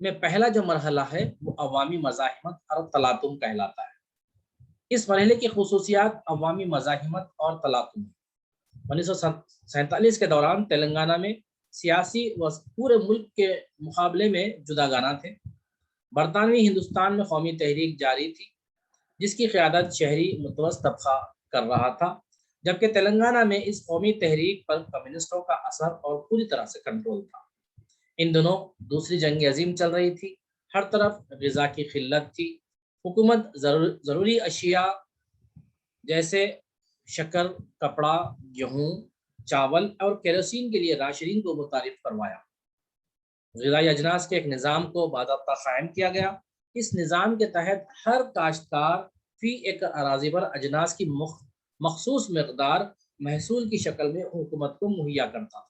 میں پہلا جو مرحلہ ہے وہ عوامی مزاحمت اور تلاطم کہلاتا ہے۔ اس مرحلے کی خصوصیات عوامی مزاحمت اور تلاطم 1947 کے دوران تلنگانہ میں سیاسی و پورے ملک کے مقابلے میں جداگانہ تھے۔ برطانوی ہندوستان میں قومی تحریک جاری تھی جس کی قیادت شہری متوسط طبقہ کر رہا تھا، جبکہ تلنگانہ میں اس قومی تحریک پر کمیونسٹوں کا اثر اور پوری طرح سے کنٹرول تھا۔ ان دنوں دوسری جنگ عظیم چل رہی تھی، ہر طرف غذا کی قلت تھی۔ حکومت ضروری اشیاء جیسے شکر، کپڑا، گیہوں، چاول اور کیروسین کے لیے راشدین کو متعارف کروایا۔ غذائی اجناس کے ایک نظام کو باضابطہ قائم کیا گیا۔ اس نظام کے تحت ہر کاشتکار فی ایکڑ اراضی پر اجناس کی مخصوص مقدار محصول کی شکل میں حکومت کو مہیا کرتا تھا۔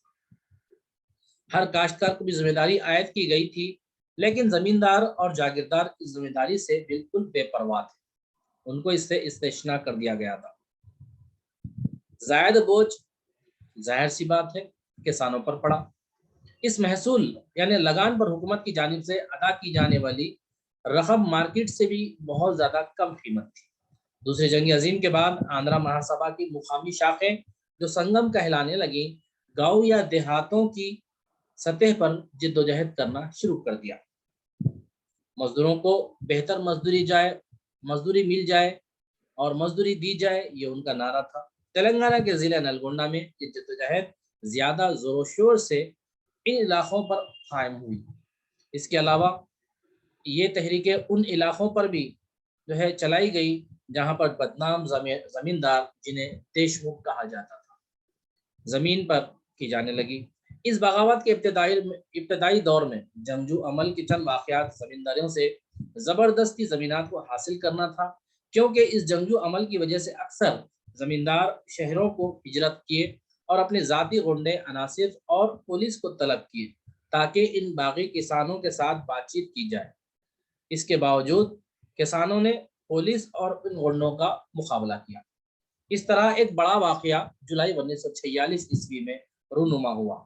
ہر کاشتکار کو بھی ذمہ داری عائد کی گئی تھی، لیکن زمیندار اور جاگیردار اس ذمہ داری سے بالکل بے پرواہ تھے، ان کو اس سے استثناء کر دیا گیا تھا۔ زائد بوجھ ظاہر سی بات ہے کسانوں پر پڑا۔ اس محصول یعنی لگان پر حکومت کی جانب سے ادا کی جانے والی رقم مارکیٹ سے بھی بہت زیادہ کم قیمت تھی۔ دوسری جنگ عظیم کے بعد آندھرا مہاسبھا کی مقامی شاخیں جو سنگم کہلانے لگیں، گاؤں یا دیہاتوں کی سطح پر جد و جہد کرنا شروع کر دیا۔ مزدوروں کو بہتر مزدوری مل جائے اور مزدوری دی جائے، یہ ان کا نعرہ تھا۔ تلنگانہ کے ضلع نلگونڈا میں یہ جد و جہد زیادہ زور و شور سے ان علاقوں پر قائم ہوئی۔ اس کے علاوہ یہ تحریکیں ان علاقوں پر بھی چلائی گئی جہاں پر بدنام زمیندار جنہیں دیشمکھ کہا جاتا تھا زمین پر کی جانے لگی۔ اس بغاوت کے ابتدائی دور میں جنگجو عمل کے چند واقعات زمینداروں سے زبردستی زمینات کو حاصل کرنا تھا، کیونکہ اس جنگجو عمل کی وجہ سے اکثر زمیندار شہروں کو ہجرت کیے اور اپنے ذاتی غنڈے عناصر اور پولیس کو طلب کیے تاکہ ان باغی کسانوں کے ساتھ بات چیت کی جائے۔ اس کے باوجود کسانوں نے پولیس اور ان غنڈوں کا مقابلہ کیا۔ اس طرح ایک بڑا واقعہ جولائی 1946 عیسوی میں رونما ہوا،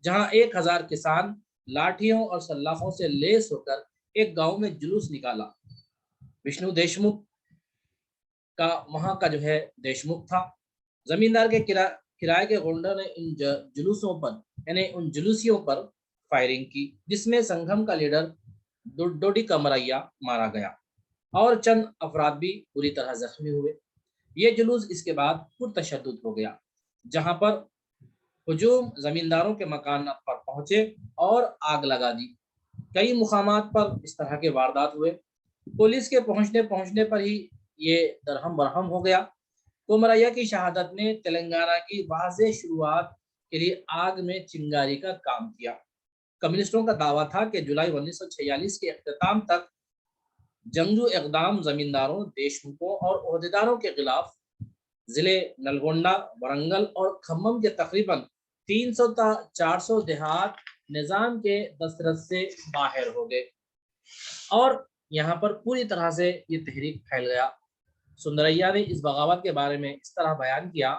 جہاں 1000 کسان لاٹھیوں اور سلاخوں سے لیس ہو کر ایک گاؤں میں جلوس نکالا۔ وشنو دیشمکھ کا وہاں کا دیشمکھ تھا۔ زمیندار کے کرائے کے غنڈوں نے ان جلوسیوں پر فائرنگ کی، جس میں سنگم کا لیڈر ڈوڈی کمریا مارا گیا اور چند افراد بھی بری طرح زخمی ہوئے۔ یہ جلوس اس کے بعد پرتشدد ہو گیا، جہاں پر ہجوم زمینداروں کے مکانات پر پہنچے اور آگ لگا دی۔ کئی مقامات پر اس طرح کے واردات ہوئے۔ پولیس کے پہنچنے پر ہی یہ درہم برہم ہو گیا۔ کمریا کی شہادت نے تلنگانہ کی واضح شروعات کے لیے آگ میں چنگاری کا کام کیا۔ کمیونسٹوں کا دعویٰ تھا کہ جولائی 1946 کے اختتام تک جنگجو اقدام زمینداروں، دیشمکھوں اور عہدیداروں کے خلاف ضلع نلگونڈا، ورنگل اور کھمم کے تقریباً 300 تا 400 دیہات نظام کے دسترس سے باہر ہو گئے اور یہاں پر پوری طرح سے یہ تحریک پھیل گیا۔ سندریا نے اس بغاوت کے بارے میں اس طرح بیان کیا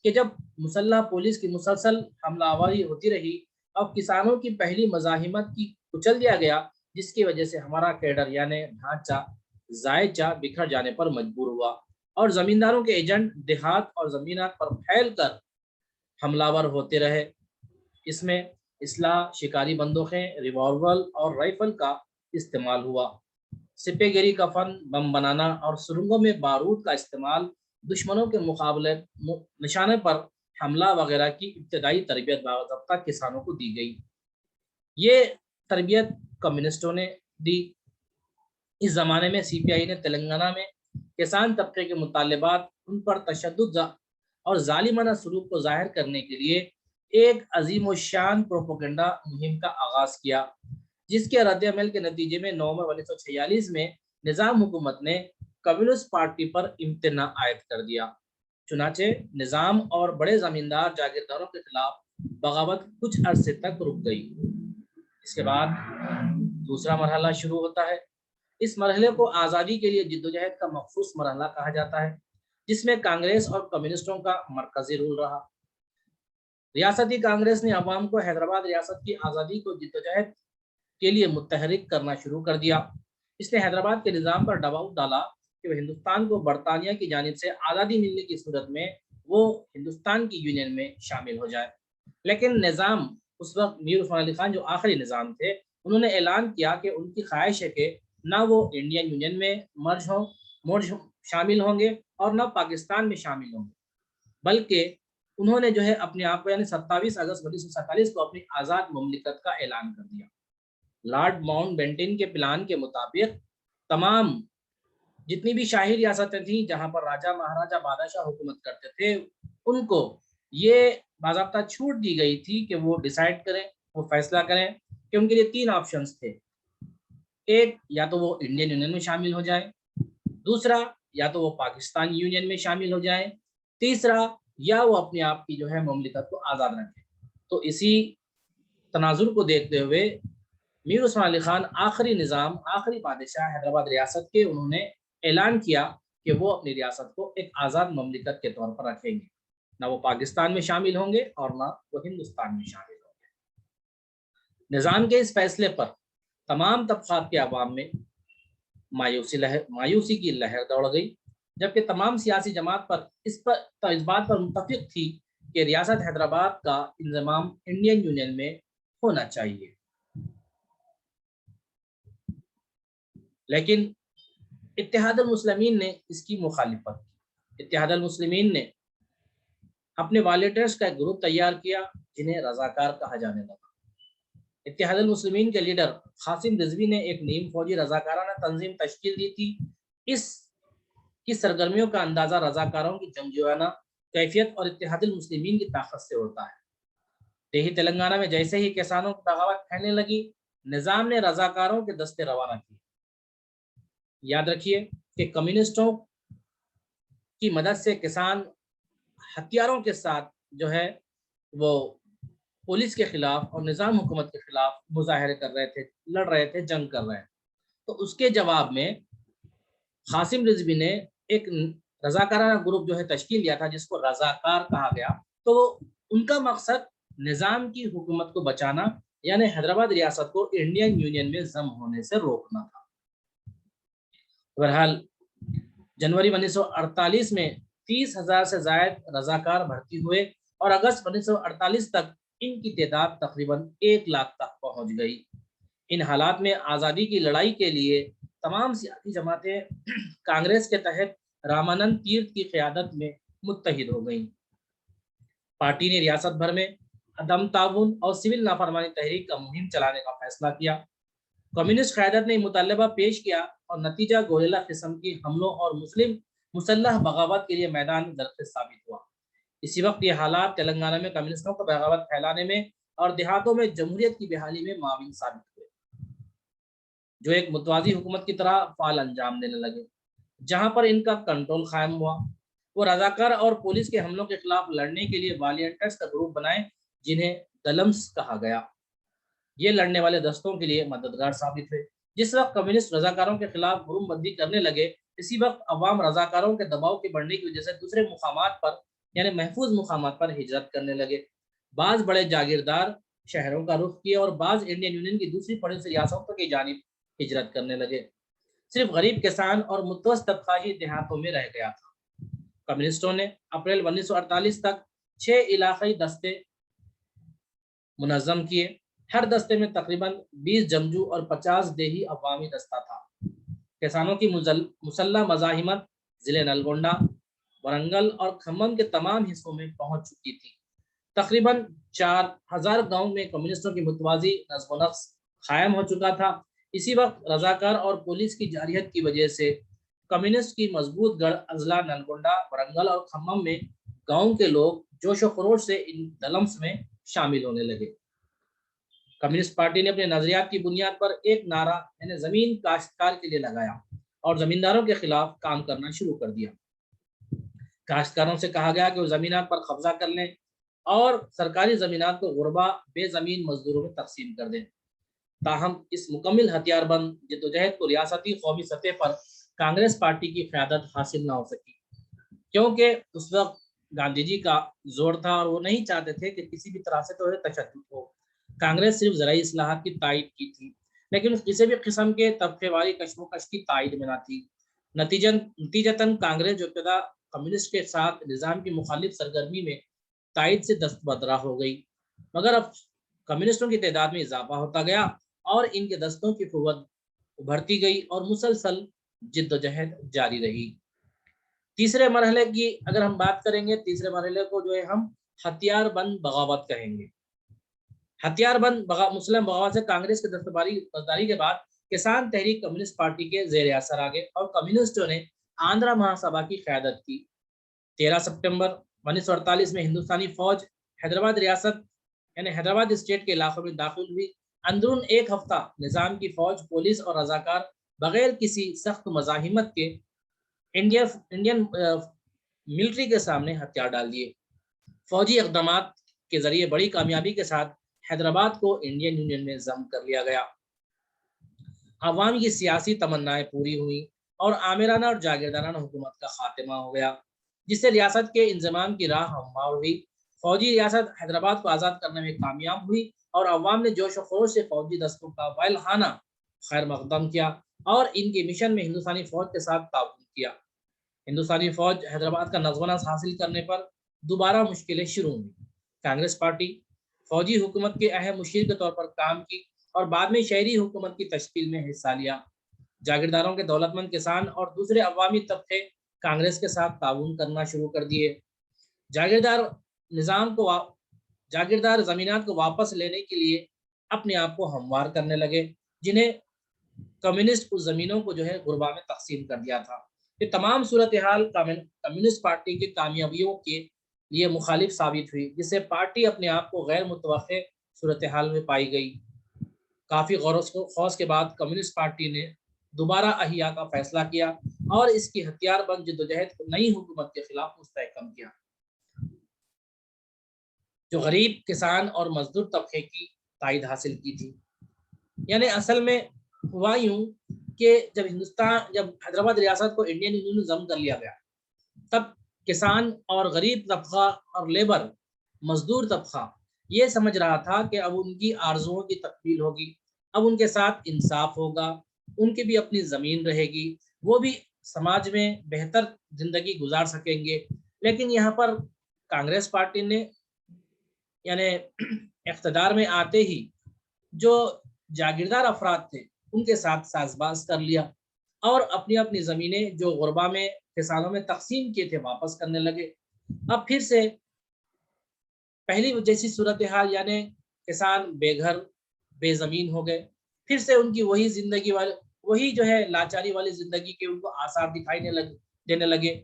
کہ جب مسلح پولیس کی مسلسل حملہ آوری ہوتی رہی، اب کسانوں کی پہلی مزاحمت کی کچل دیا گیا، جس کی وجہ سے ہمارا کیڈر یعنی ڈھانچہ ذائچہ بکھر جانے پر مجبور ہوا اور زمینداروں کے ایجنٹ دیہات اور زمینات پر پھیل کر حملہ آور ہوتے رہے۔ اس میں اسلحہ، شکاری بندوقیں، ریوالور اور رائفل کا استعمال ہوا۔ سپہ گیری کا فن، بم بنانا اور سرنگوں میں بارود کا استعمال، دشمنوں کے مقابلے نشانے پر حملہ وغیرہ کی ابتدائی تربیت باضابطہ کسانوں کو دی گئی۔ یہ تربیت کمیونسٹوں نے دی۔ اس زمانے میں سی پی آئی نے تلنگانہ میں کسان طبقے کے مطالبات، ان پر تشدد اور ظالمانہ سلوک کو ظاہر کرنے کے لیے ایک عظیم الشان پروپیگنڈا مہم کا آغاز کیا، جس کے رد عمل کے نتیجے میں نومبر 1946 میں نظام حکومت نے کمیونسٹ پارٹی پر امتناع عائد کر دیا۔ چنانچہ نظام اور بڑے زمیندار جاگیرداروں کے خلاف بغاوت کچھ عرصے تک رک گئی۔ اس کے بعد دوسرا مرحلہ شروع ہوتا ہے۔ اس مرحلے کو آزادی کے لیے جدوجہد کا مخصوص مرحلہ کہا جاتا ہے، جس میں کانگریس اور کمیونسٹوں کا مرکزی رول رہا۔ ریاستی کانگریس نے عوام کو حیدرآباد ریاست کی آزادی کو جدوجہد کے لیے متحرک کرنا شروع کر دیا۔ اس نے حیدرآباد کے نظام پر دباؤ ڈالا کہ وہ ہندوستان کو برطانیہ کی جانب سے آزادی ملنے کی صورت میں وہ ہندوستان کی یونین میں شامل ہو جائے، لیکن نظام اس وقت میر عثمان علی خان جو آخری نظام تھے، انہوں نے اعلان کیا کہ ان کی خواہش ہے کہ نہ وہ انڈین یونین میں مرج شامل ہوں گے اور نہ پاکستان میں شامل ہوں گے، بلکہ انہوں نے جو ہے اپنے آپ کو یعنی 27 اگست 1947 کو اپنی آزاد مملکت کا اعلان کر دیا۔ لارڈ ماؤنٹ بیٹن کے پلان کے مطابق تمام جتنی بھی شاہی ریاستیں تھیں جہاں پر راجہ مہاراجہ بادشاہ حکومت کرتے تھے، ان کو یہ باضابطہ چھوٹ دی گئی تھی کہ وہ ڈیسائیڈ کریں، وہ فیصلہ کریں کہ ان کے لیے 3 آپشنز تھے۔ ایک، یا تو وہ انڈین یونین میں شامل ہو جائیں، دوسرا یا تو وہ پاکستان یونین میں شامل ہو جائیں، تیسرا یا وہ اپنے آپ کی جو ہے مملکت کو آزاد رکھیں۔ تو اسی تناظر کو دیکھتے ہوئے میر عثمان علی خان آخری نظام، آخری بادشاہ حیدرآباد ریاست کے، انہوں نے اعلان کیا کہ وہ اپنی ریاست کو ایک آزاد مملکت کے طور پر رکھیں گے، نہ وہ پاکستان میں شامل ہوں گے اور نہ وہ ہندوستان میں شامل ہوں گے۔ نظام کے اس فیصلے پر تمام طبقات کے عوام میں مایوسی کی لہر دوڑ گئی، جبکہ تمام سیاسی جماعت پر اس بات پر متفق تھی کہ ریاست حیدرآباد کا انضمام انڈین یونین میں ہونا چاہیے۔ لیکن اتحاد المسلمین نے اس کی مخالفت کی۔ اتحاد المسلمین نے اپنے والنٹیئرز کا ایک گروپ تیار کیا جنہیں رضاکار کہا جانے لگا۔ اتحاد المسلمین کے لیڈر قاسم رضوی نے ایک نیم فوجی رضاکارانہ تنظیم تشکیل دی تھی۔ اس کی سرگرمیوں کا اندازہ رضاکاروں کی جنگجویانہ کیفیت اور اتحاد المسلمین کی طاقت سے ہوتا ہے۔ دیہی تلنگانہ میں جیسے ہی کسانوں کی بغاوت پھیلنے لگی، نظام نے رضاکاروں کے دستے روانہ کیے۔ یاد رکھیے کہ کمیونسٹوں کی مدد سے کسان ہتھیاروں کے ساتھ جو ہے وہ پولیس کے خلاف اور نظام حکومت کے خلاف مظاہرے کر رہے تھے، لڑ رہے تھے، جنگ کر رہے ہیں۔ تو اس کے جواب میں قاسم رضوی نے ایک رضاکارانہ گروپ جو ہے تشکیل دیا تھا جس کو رضاکار کہا گیا۔ تو ان کا مقصد نظام کی حکومت کو بچانا، یعنی حیدرآباد ریاست کو انڈین یونین میں ضم ہونے سے روکنا تھا۔ بہرحال جنوری 1948 میں 30,000 سے زائد رضاکار بھرتی ہوئے اور اگست 1948 تک ان کی تعداد تقریباً 1 لاکھ تک پہنچ گئی۔ ان حالات میں آزادی کی لڑائی کے لیے تمام سیاسی جماعتیں کانگریس کے تحت رامانند تیرتھ کی قیادت میں متحد ہو گئیں۔ پارٹی نے ریاست بھر میں عدم تعاون اور سول نافرمانی تحریک کا مہم چلانے کا فیصلہ کیا۔ کمیونسٹ قیادت نے مطالبہ پیش کیا اور نتیجہ گوریلا قسم کی حملوں اور مسلح بغاوت کے لیے میدان درخت ثابت ہوا۔ اسی وقت یہ حالات تلنگانہ میں کمیونسٹوں کو بغاوت پھیلانے میں اور دیہاتوں میں جمہوریت کی بحالی میں معاون ثابت ہوئے، جو ایک متوازی حکومت کی طرح فعال انجام دینے لگے۔ جہاں پر ان کا کنٹرول قائم ہوا، وہ رضاکار اور پولیس کے حملوں کے خلاف لڑنے کے لیے والنٹیئرز کا گروپ بنائے جنہیں دلمس کہا گیا۔ یہ لڑنے والے دستوں کے لیے مددگار ثابت ہوئے۔ جس وقت کمیونسٹ رضاکاروں کے خلاف حکومت بندی کرنے لگے، اسی وقت عوام رضاکاروں کے دباؤ کے بڑھنے کی وجہ سے دوسرے مقامات پر یعنی محفوظ مقامات پر ہجرت کرنے لگے۔ بعض بڑے جاگیردار شہروں کا رخ کیے اور بعض انڈین یونین کی دوسری پڑوسی ریاستوں کی جانب ہجرت کرنے لگے۔ صرف غریب کسان اور متوسط طبقہ ہی دیہاتوں میں رہ گیا تھا۔ کمیونسٹوں نے اپریل 1948 تک 6 علاقائی دستے منظم کیے۔ ہر دستے میں تقریباً 20 جنگجو اور 50 دیہی عوامی دستہ تھا۔ کسانوں کی مسلح مزاحمت ضلع نلگونڈا، ورنگل اور کھمم کے تمام حصوں میں پہنچ چکی تھی۔ تقریباً 4000 گاؤں میں کمیونسٹوں کی متوازی نظم و نسق قائم ہو چکا تھا۔ اسی وقت رضاکار اور پولیس کی جارحیت کی وجہ سے کمیونسٹ کی مضبوط گڑھ اضلاع نلگونڈا، ورنگل اور کھمم میں گاؤں کے لوگ جوش و خروش سے ان دلمس میں شامل ہونے لگے۔ کمیونسٹ پارٹی نے اپنے نظریات کی بنیاد پر ایک نعرہ یعنی زمین کاشتکار کے لیے لگایا اور زمینداروں کے خلاف کام کرنا شروع کر دیا۔ کاشتکاروں سے کہا گیا کہ وہ زمینات پر قبضہ کر لیں اور سرکاری زمینات کو غربا بے زمین مزدوروں میں تقسیم کر دیں۔ تاہم اس مکمل ہتھیار بند جدوجہد کو ریاستی قومی سطح پر کانگریس پارٹی کی قیادت حاصل نہ ہو سکی، کیونکہ اس وقت گاندھی جی کا زور تھا اور وہ نہیں چاہتے تھے کہ کسی بھی طرح سے تو تشدد ہو۔ کانگریس صرف زرعی اصلاحات کی تائید کی تھی، لیکن کسی بھی قسم کے طبقے واری کشمکش کی تائید میں نہ تھی۔ نتیجتاً کانگریس جو ابتدا کمیونسٹ کے ساتھ نظام کی مخالف سرگرمی میں تائید سے دستبردار ہو گئی، مگر اب کمیونسٹوں کی تعداد میں اضافہ ہوتا گیا اور ان کے دستوں کی قوت ابھرتی گئی اور مسلسل جد و جہد جاری رہی۔ تیسرے مرحلے کی اگر ہم بات کریں گے، تیسرے مرحلے کو جو ہے ہم ہتھیار بند بغاوت کہیں گے۔ ہتھیار بند مسلم بغاوت سے کانگریس کے دستبرداری کے بعد کسان تحریک کمیونسٹ پارٹی کے زیر اثر آ گئے اور کمیونسٹوں نے آندھرا مہاسبھا کی قیادت کی۔ 13 ستمبر 1948 میں ہندوستانی فوج حیدرآباد ریاست یعنی حیدرآباد اسٹیٹ کے علاقوں میں داخل ہوئی۔ اندرون ایک ہفتہ نظام کی فوج، پولیس اور رضاکار بغیر کسی سخت مزاحمت کے انڈین ملٹری کے سامنے ہتھیار ڈال دیے۔ فوجی اقدامات کے ذریعے بڑی کامیابی کے ساتھ حیدرآباد کو انڈین یونین میں ضم کر لیا گیا۔ عوام کی سیاسی تمنائیں پوری ہوئی اور آمرانہ اور جاگیردارانہ حکومت کا خاتمہ ہو گیا، جس سے ریاست کے انضمام کی راہ ہموار ہوئی۔ فوجی ریاست حیدرآباد کو آزاد کرنے میں کامیاب ہوئی اور عوام نے جوش و خروش سے فوجی دستوں کا وائلخانہ خیر مقدم کیا اور ان کے مشن میں ہندوستانی فوج کے ساتھ تعاون کیا۔ ہندوستانی فوج حیدرآباد کا نظم و نسق حاصل کرنے پر دوبارہ مشکلیں شروع ہوئی۔ کانگریس پارٹی فوجی حکومت کے اہم مشیر کے طور پر کام کی اور بعد میں شہری حکومت کی تشکیل میں حصہ لیا۔ جاگیرداروں کے دولت مند کسان اور دوسرے عوامی طبقے کانگریس کے ساتھ تعاون کرنا شروع کر دیے۔ جاگیردار زمینات کو واپس لینے کے لیے اپنے آپ کو ہموار کرنے لگے، جنہیں کمیونسٹ اس زمینوں کو جو ہے غربا میں تقسیم کر دیا تھا۔ یہ تمام صورتحال کمیونسٹ پارٹی کی کامیابیوں کے لیے مخالف ثابت ہوئی، جس سے پارٹی اپنے آپ کو غیر متوقع صورتحال میں پائی گئی۔ کافی غور و خوض کے بعد کمیونسٹ پارٹی نے دوبارہ احیا کا فیصلہ کیا اور اس کی ہتھیار بند جدوجہد کو نئی حکومت کے خلاف مستحکم کیا، جو غریب، کسان اور مزدور طبقے کی تائید حاصل کی تھی۔ یعنی اصل میں ہوا یوں کہ جب حیدرآباد ریاست کو انڈین یونین میں ضم کر لیا گیا، تب کسان اور غریب طبقہ اور لیبر مزدور طبقہ یہ سمجھ رہا تھا کہ اب ان کی آرزوؤں کی تکمیل ہوگی، اب ان کے ساتھ انصاف ہوگا، ان کی بھی اپنی زمین رہے گی، وہ بھی سماج میں بہتر زندگی گزار سکیں گے۔ لیکن یہاں پر کانگریس پارٹی نے یعنی اقتدار میں آتے ہی جو جاگیردار افراد تھے ان کے ساتھ ساز باز کر لیا اور اپنی اپنی زمینیں جو غربا میں کسانوں میں تقسیم کیے تھے واپس کرنے لگے۔ اب پھر سے پہلی جیسی صورتحال، یعنی کسان بے گھر بے زمین ہو گئے، پھر سے ان کی وہی زندگی وہی جو ہے لاچاری والی زندگی کے ان کو آثار دکھائی دینے لگے۔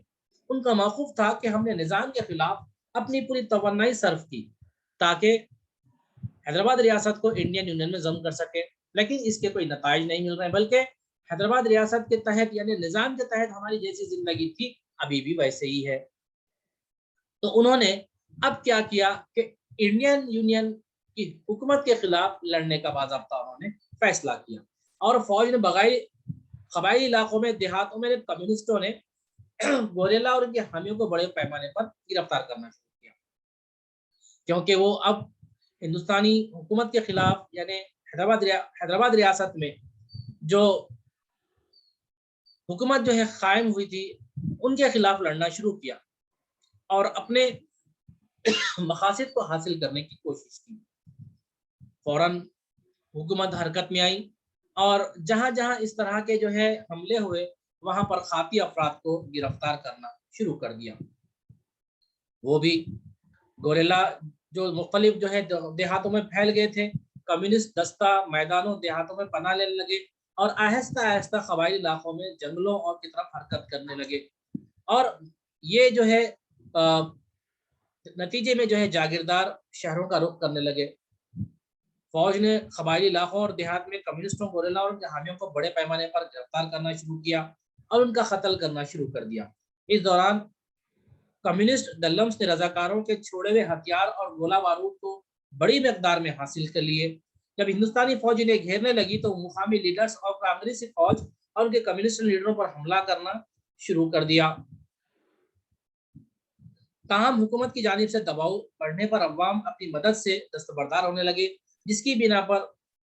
ان کا موقف تھا کہ ہم نے نظام کے خلاف اپنی پوری توانائی صرف کی تاکہ حیدرآباد ریاست کو انڈین یونین میں ضم کر سکے، لیکن اس کے کوئی نتائج نہیں مل رہے، بلکہ حیدرآباد ریاست کے تحت یعنی نظام کے تحت ہماری جیسی زندگی تھی ابھی بھی ویسے ہی ہے۔ تو انہوں نے اب کیا کیا کہ انڈین یونین کی حکومت کے خلاف لڑنے کا باضابطہ انہوں نے فیصلہ کیا اور فوج نے قبائلی علاقوں میں، دیہاتوں میں کمیونسٹوں نے گوریلا اور ان کے حامیوں کو بڑے پیمانے پر گرفتار کرنا شروع کیا، کیونکہ وہ اب ہندوستانی حکومت کے خلاف یعنی حیدرآباد ریاست میں جو حکومت جو ہے قائم ہوئی تھی ان کے خلاف لڑنا شروع کیا اور اپنے مقاصد کو حاصل کرنے کی کوشش کی۔ فوراً حکومت حرکت میں آئی اور جہاں جہاں اس طرح کے جو ہے حملے ہوئے وہاں پر خاطی افراد کو گرفتار کرنا شروع کر دیا۔ وہ بھی گوریلا جو مختلف جو ہے دیہاتوں میں پھیل گئے تھے، کمیونسٹ دستہ میدانوں دیہاتوں میں پناہ لینے لگے اور آہستہ آہستہ قبائلی علاقوں میں جنگلوں اور کی طرف حرکت کرنے لگے اور یہ جو ہے نتیجے میں جو ہے جاگیردار شہروں کا رخ کرنے لگے۔ فوج نے قبائلی علاقوں اور دیہات میں کمیونسٹوں، گوریلا اور ان کے حامیوں کو بڑے پیمانے پر گرفتار کرنا شروع کیا اور ان کا قتل کرنا شروع کر دیا۔ اس دوران کمیونسٹ دلمس نے رضاکاروں کے چھوڑے ہوئے ہتھیار اور گولہ بارود کو بڑی مقدار میں حاصل کر لیے۔ جب ہندوستانی فوج انہیں گھیرنے لگی تو مقامی لیڈرز اور کانگریسی فوج اور ان کے کمیونسٹ لیڈروں پر حملہ کرنا شروع کر دیا۔ تاہم حکومت کی جانب سے دباؤ بڑھنے پر عوام اپنی مدد سے دستبردار ہونے لگے، جس کی بنا پر